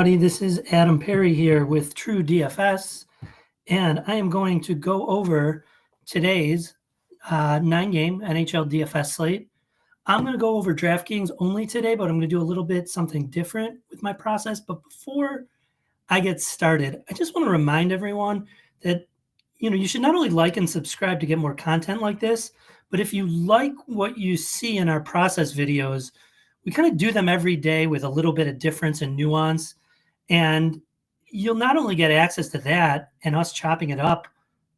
everybody. This is Adam Perry here with TrueDFS, and I am going to go over today's 9-game NHL DFS slate. I'm going to go over DraftKings only today, but I'm going to do a little bit something different with my process. But before I get started, I just want to remind everyone that you should not only like and subscribe to get more content like this, but if you like what you see in our process videos, we kind of do them every day with a little bit of difference and nuance. And you'll not only get access to that and us chopping it up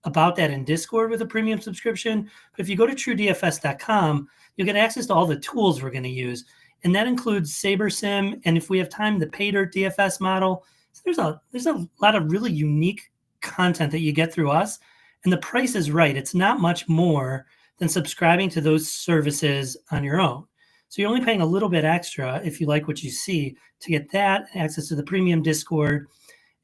about that in Discord with a premium subscription, but if you go to TrueDFS.com, you'll get access to all the tools we're going to use. And that includes SaberSim, and if we have time, the PayDirt DFS model. So there's a lot of really unique content that you get through us. And the price is right. It's not much more than subscribing to those services on your own. So you're only paying a little bit extra if you like what you see to get that, access to the premium Discord,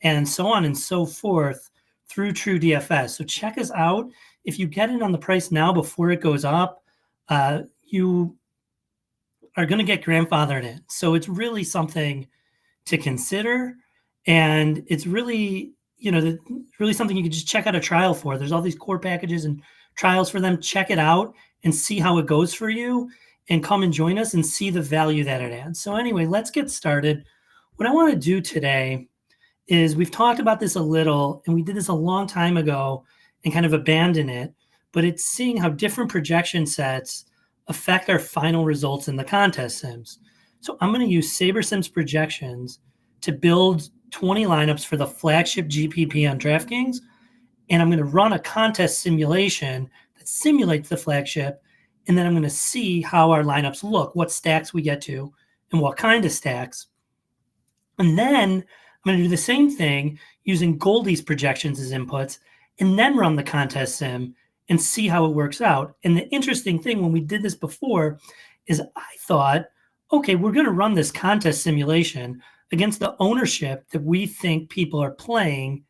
and so on and so forth through TrueDFS. So check us out. If you get in on the price now before it goes up, you are going to get grandfathered in. So it's really something to consider. And it's really, really something you can just check out a trial for. There's all these core packages and trials for them. Check it out and see how it goes for you, and come and join us and see the value that it adds. So anyway, let's get started. What I want to do today is, we've talked about this a little, and we did this a long time ago and kind of abandoned it, but it's seeing how different projection sets affect our final results in the contest sims. So I'm going to use SaberSim's projections to build 20 lineups for the flagship GPP on DraftKings, and I'm going to run a contest simulation that simulates the flagship. And then I'm going to see how our lineups look, what stacks we get to, and what kind of stacks. And then I'm going to do the same thing using Goldie's projections as inputs, and then run the contest sim and see how it works out. And the interesting thing, when we did this before, is I thought, okay, we're going to run this contest simulation against the ownership that we think people are playing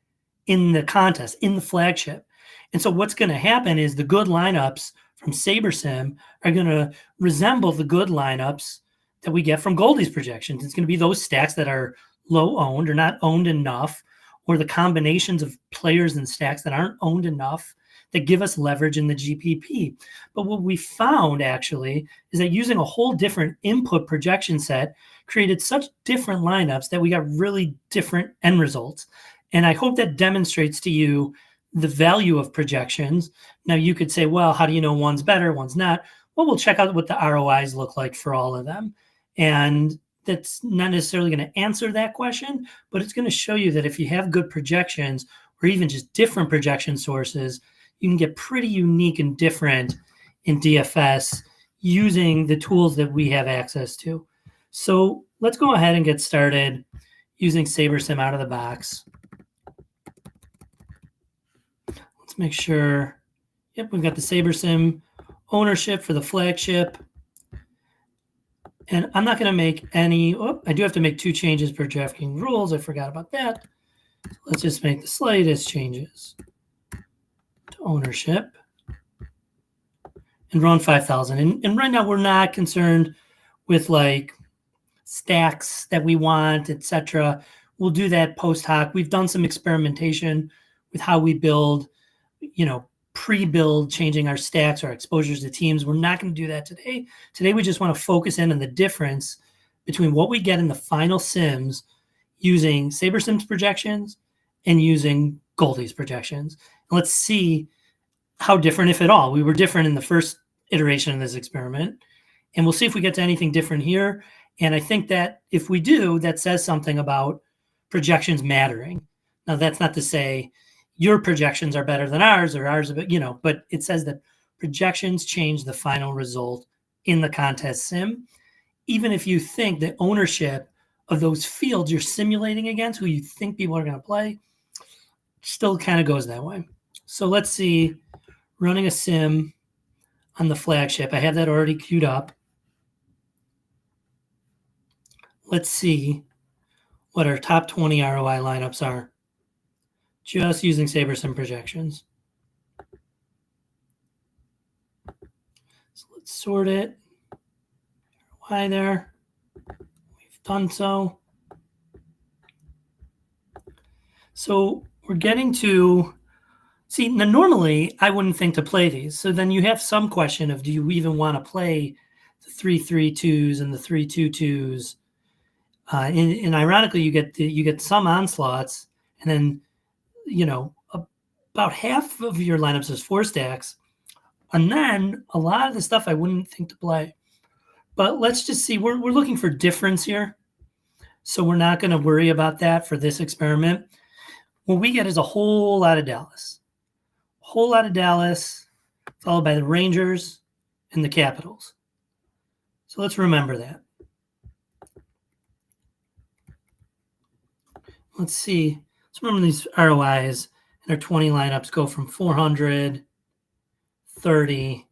in the contest, in the flagship. And so what's going to happen is the good lineups from SaberSim are going to resemble the good lineups that we get from Goldie's projections. It's going to be those stacks that are low owned or not owned enough, or the combinations of players and stacks that aren't owned enough that give us leverage in the GPP. But what we found actually is that using a whole different input projection set created such different lineups that we got really different end results. And I hope that demonstrates to you the value of projections. Now you could say, well, how do you know one's better, one's not? Well, we'll check out what the ROIs look like for all of them. And that's not necessarily going to answer that question, but it's going to show you that if you have good projections, or even just different projection sources, you can get pretty unique and different in DFS using the tools that we have access to. So let's go ahead and get started using SaberSim out of the box. Let's make sure, yep, we've got the SaberSim ownership for the flagship. And I'm not going to make any, I do have to make 2 changes per DraftKings rules. I forgot about that. Let's just make the slate as changes to ownership and run 5,000. And right now we're not concerned with like stacks that we want, etc. We'll do that post hoc. We've done some experimentation with how we build, pre-build, changing our stacks, our exposures to teams. We're not going to do that today. Today, we just want to focus in on the difference between what we get in the final sims using SaberSim's projections and using Goldie's projections. And let's see how different, if at all. We were different in the first iteration of this experiment, and we'll see if we get to anything different here. And I think that if we do, that says something about projections mattering. Now, that's not to say your projections are better than ours, or ours, but it says that projections change the final result in the contest sim. Even if you think the ownership of those fields you're simulating against, who you think people are going to play, still kind of goes that way. So let's see, running a sim on the flagship. I have that already queued up. Let's see what our top 20 ROI lineups are, just using SaberSim projections. So let's sort it. Why there? We've done so. So we're getting to see. Now, normally I wouldn't think to play these. So then you have some question of, do you even want to play the 3-3-2s and the 3-2-2s? And ironically, you get some onslaughts, and then about half of your lineups is 4 stacks, and then a lot of the stuff I wouldn't think to play. But let's just see. We're looking for difference here, so we're not going to worry about that for this experiment. What we get is a whole lot of Dallas, followed by the Rangers and the Capitals. So let's remember that. Let's see. Let's remember these ROIs, and our 20 lineups go from 400, 30,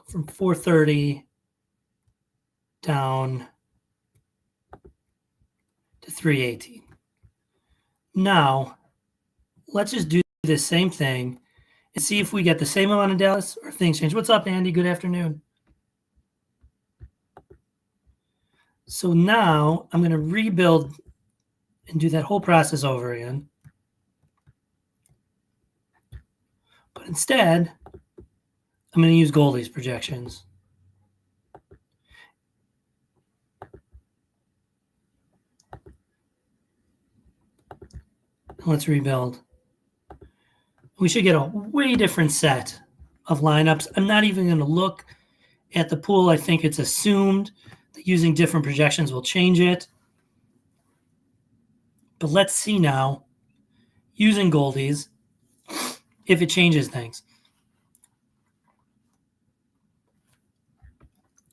from 430 down to 318. Now, let's just do the same thing and see if we get the same amount of Dallas or things change. What's up, Andy? Good afternoon. So now I'm going to rebuild and do that whole process over again. But instead, I'm going to use Goldie's projections. Let's rebuild. We should get a way different set of lineups. I'm not even going to look at the pool. I think it's assumed that using different projections will change it. But let's see now, using Goldie's, if it changes things.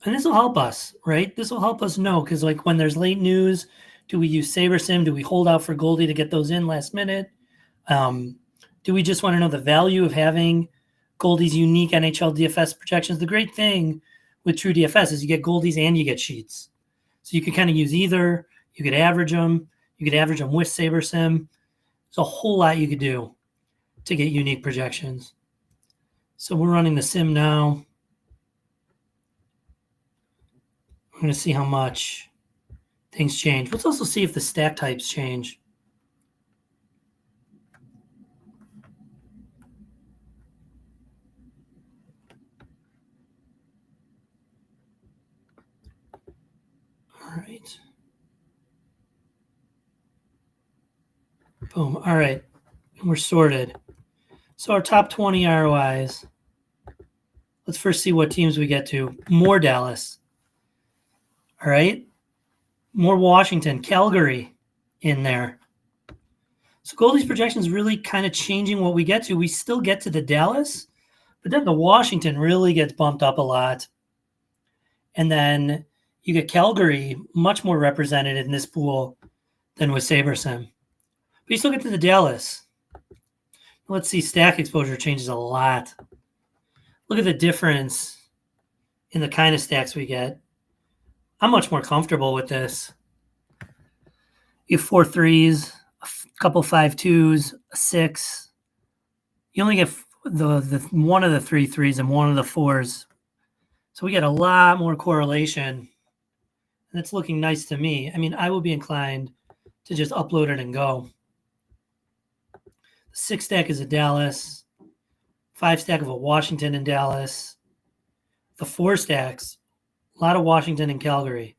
And this will help us, right? This will help us know, because like when there's late news, do we use SaberSim? Do we hold out for Goldie to get those in last minute? Do we just want to know the value of having Goldie's unique NHL DFS projections? The great thing with TrueDFS is you get Goldies and you get sheets. So you could kind of use either. You could average them. You could average them with SaberSim. There's a whole lot you could do to get unique projections. So we're running the sim now. I'm going to see how much things change. Let's also see if the stack types change. All right. Boom. All right. And we're sorted. So our top 20 ROIs. Let's first see what teams we get to. More Dallas. All right. More Washington. Calgary in there. So Goldie's projections really kind of changing what we get to. We still get to the Dallas, but then the Washington really gets bumped up a lot. And then you get Calgary much more represented in this pool than with SaberSim. But you still get to the Dallas. Let's see, stack exposure changes a lot. Look at the difference in the kind of stacks we get. I'm much more comfortable with this. You have 4 3s, a couple 5 2s, a 6. You only get the one of the 3 3s and one of the 4s. So we get a lot more correlation. And it's looking nice to me. I mean, I will be inclined to just upload it and go. The 6 stack is a Dallas. 5 stack of a Washington and Dallas. The 4 stacks, a lot of Washington and Calgary.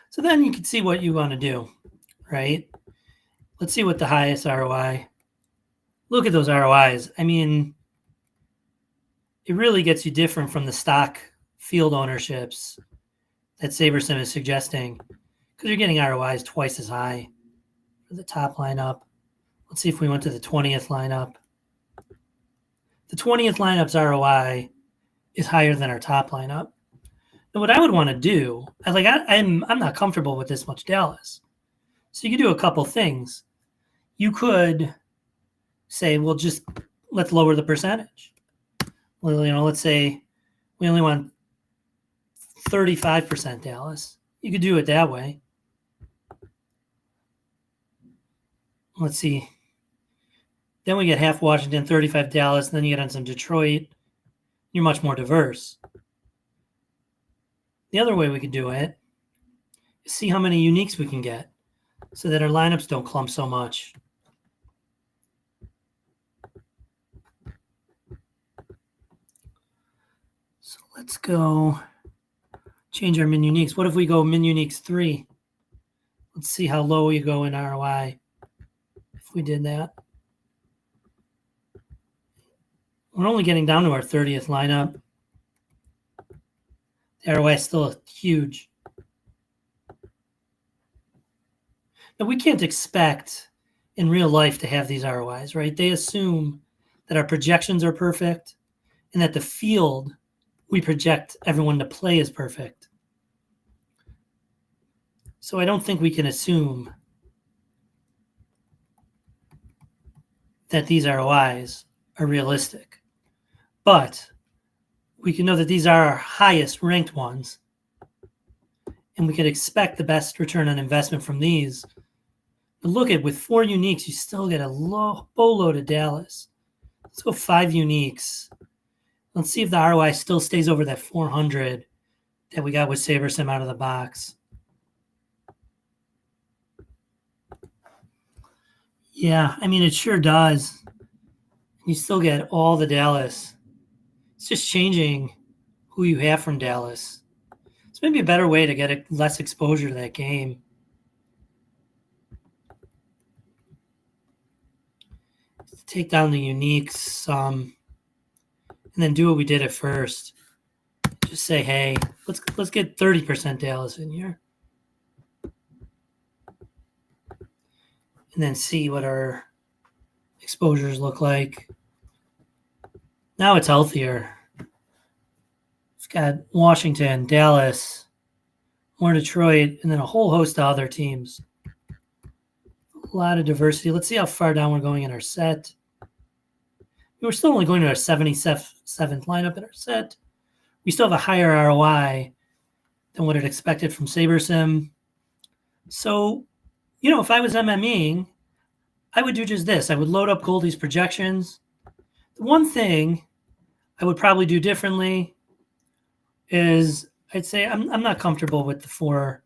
So then you can see what you want to do, right? Let's see what the highest ROI. Look at those ROIs. I mean, it really gets you different from the stock field ownerships that SaberSim is suggesting, because you're getting ROIs twice as high for the top lineup. Let's see if we went to the 20th lineup. The 20th lineup's ROI is higher than our top lineup. And what I would want to do, I'm not comfortable with this much Dallas. So you could do a couple things. You could say, well, just let's lower the percentage. Well, let's say we only want 35% Dallas. You could do it that way. Let's see. Then we get half Washington, 35 Dallas, and then you get on some Detroit. You're much more diverse. The other way we could do it is see how many uniques we can get. so that our lineups don't clump so much. So let's go change our min uniques. What if we go min uniques 3? Let's see how low we go in ROI if we did that. We're only getting down to our 30th lineup. The ROI is still huge. Now, we can't expect in real life to have these ROIs, right? They assume that our projections are perfect and that the field we project everyone to play is perfect. So I don't think we can assume that these ROIs are realistic. But we can know that these are our highest ranked ones, and we could expect the best return on investment from these. But look at, with 4 uniques, you still get a boatload of Dallas. Let's go 5 uniques. Let's see if the ROI still stays over that 400 that we got with SaberSim out of the box. Yeah, I mean, it sure does. You still get all the Dallas. It's just changing who you have from Dallas. It's maybe a better way to get less exposure to that game. Take down the uniques and then do what we did at first. Just say, hey, let's get 30% Dallas in here. And then see what our exposures look like. Now it's healthier. It's got Washington, Dallas, more Detroit, and then a whole host of other teams. A lot of diversity. Let's see how far down we're going in our set. We're still only going to our 77th lineup in our set. We still have a higher ROI than what it expected from SaberSim. So, if I was MMEing, I would do just this. I would load up Goldie's projections. The one thing I would probably do differently is I'd say I'm not comfortable with the 4,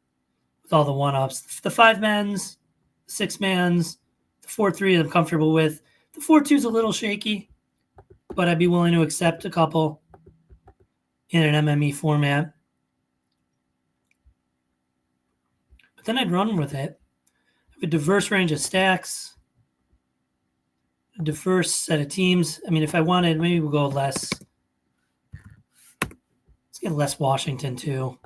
with all the 1-ups. The 5-mans, 6-mans, the 4-3 I'm comfortable with. The 4-2 is a little shaky, but I'd be willing to accept a couple in an MME format. But then I'd run with it. I have a diverse range of stacks, a diverse set of teams. I mean, if I wanted, maybe we'll go less. Let's get less Washington too.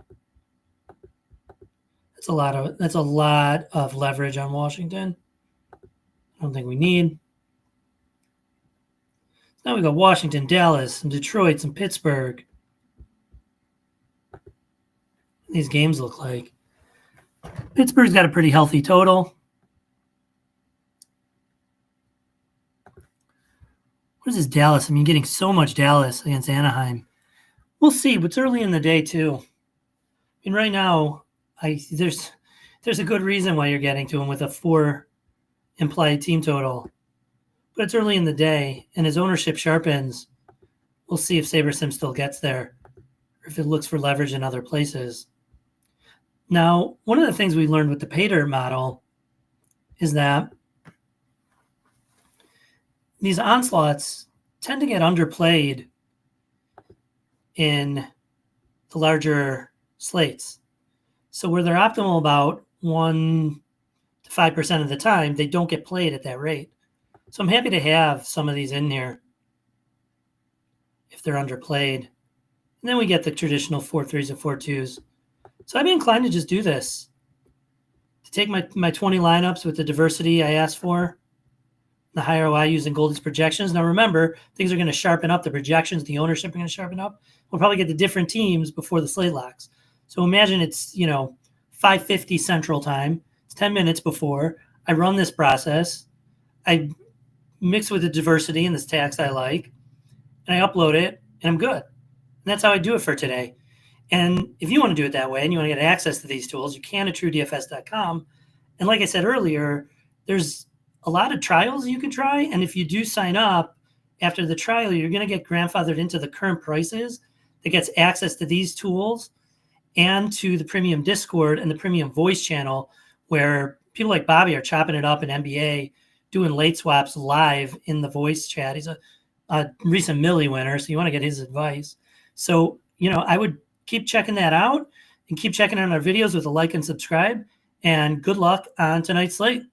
That's a lot of leverage on Washington. I don't think we need. Now we got Washington, Dallas, some Detroit, some Pittsburgh. These games look like. Pittsburgh's got a pretty healthy total. What is this Dallas? I mean, getting so much Dallas against Anaheim. We'll see. But it's early in the day too. I mean, right now, there's a good reason why you're getting to him with a 4 implied team total. But it's early in the day, and as ownership sharpens, we'll see if SaberSim still gets there, or if it looks for leverage in other places. Now, one of the things we learned with the Pater model is that these onslaughts tend to get underplayed in the larger slates. So where they're optimal about 1 to 5% of the time, they don't get played at that rate. So I'm happy to have some of these in here if they're underplayed. And then we get the traditional 4-3s and 4-2s. So I'd be inclined to just do this. To take my 20 lineups with the diversity I asked for, the higher ROI using Goldie's projections. Now remember, things are going to sharpen up. The projections, the ownership are going to sharpen up. We'll probably get the different teams before the slate locks. So imagine it's 5:50 Central Time. It's 10 minutes before. I run this process. I mix with the diversity and the stacks I like, and I upload it, and I'm good. And that's how I do it for today. And if you want to do it that way and you want to get access to these tools, you can at TrueDFS.com. And like I said earlier, there's a lot of trials you can try. And if you do sign up after the trial, you're going to get grandfathered into the current prices that gets access to these tools and to the premium Discord and the premium voice channel where people like Bobby are chopping it up in NBA, doing late swaps live in the voice chat. He's a recent Millie winner, so you want to get his advice. So, I would keep checking that out and keep checking out our videos with a like and subscribe. And good luck on tonight's slate.